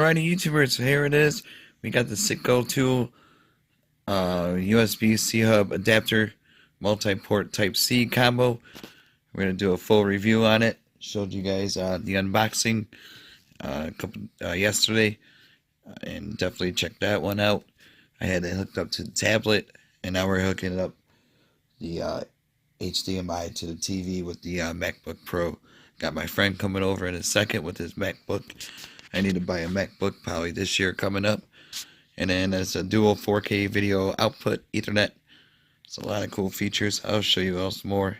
Alrighty, YouTubers, here it is. We got the Sicotool USB-C hub adapter multi-port Type-C combo. We're going to do a full review on it. Showed you guys the unboxing yesterday, and definitely check that one out. I had it hooked up to the tablet, and now we're hooking up the HDMI to the TV with the MacBook Pro. Got my friend coming over in a second with his MacBook. I need to buy a MacBook probably this year coming up. And then it's a dual 4K video output Ethernet. It's a lot of cool features. I'll show you else more.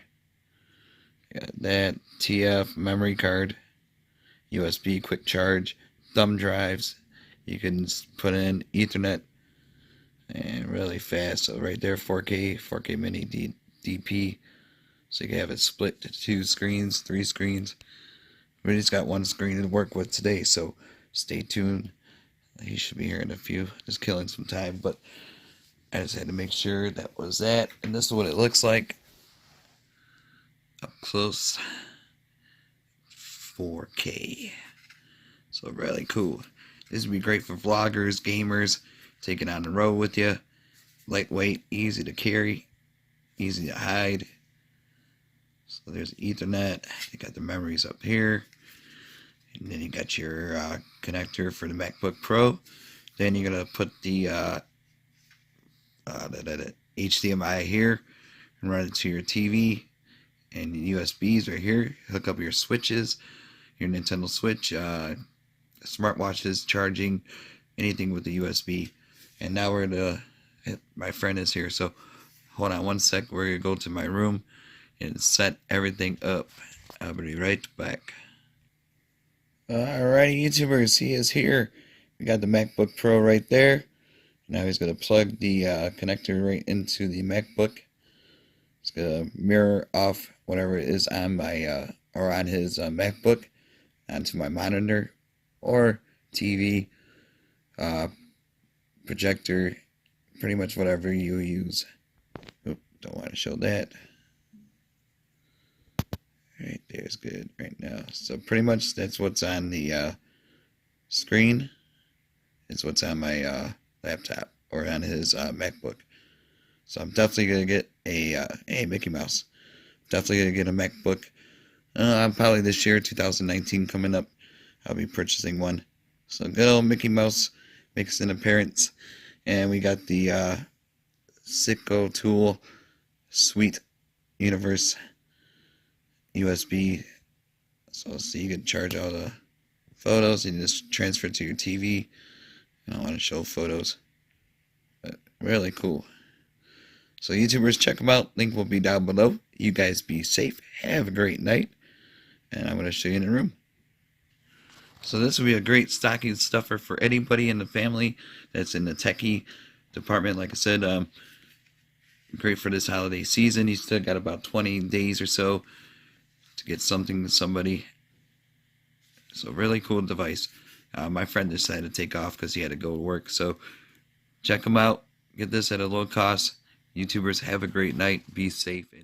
Got that TF memory card, USB quick charge, thumb drives. You can put in Ethernet and really fast. So right there, 4K mini DP. So you can have it split to 2 screens, 3 screens. We just got 1 screen to work with today, so stay tuned. He should be here in a few, just killing some time, but I just had to make sure that was that. And this is what it looks like up close. 4K. So really cool. This would be great for vloggers, gamers, taking on the road with you. Lightweight, easy to carry, easy to hide. So there's Ethernet. You got the memories up here. And then you got your connector for the MacBook Pro. Then you're going to put the HDMI here and run it to your TV. And the USBs right here. Hook up your switches, your Nintendo Switch, smartwatches, charging, anything with the USB. And now we're going to, my friend is here, so hold on one sec. We're going to go to my room and set everything up. I'll be right back. Alrighty, YouTubers, he is here. We got the MacBook Pro right there. Now he's going to plug the connector right into the MacBook. It's going to mirror off whatever it is on my or on his MacBook onto my monitor or TV, projector, pretty much whatever you use. Oop, don't want to show that. Right there's good right now. So pretty much that's what's on the screen. It's what's on my laptop or on his MacBook. So I'm definitely gonna get a hey Mickey Mouse. Definitely gonna get a MacBook. I'm probably this year, 2019 coming up. I'll be purchasing one. So good old Mickey Mouse makes an appearance, and we got the Sicotool Sweet Universe USB, so you can charge all the photos. You can just transfer it to your TV. I don't want to show photos, but really cool. So YouTubers, check them out. Link will be down below. You guys be safe. Have a great night, and I'm going to show you in the room. So this will be a great stocking stuffer for anybody in the family that's in the techie department. Like I said, great for this holiday season. You still got about 20 days or so to get something to somebody. So really cool device. My friend decided to take off because he had to go to work. So check them out. Get this at a low cost. YouTubers, have a great night. Be safe.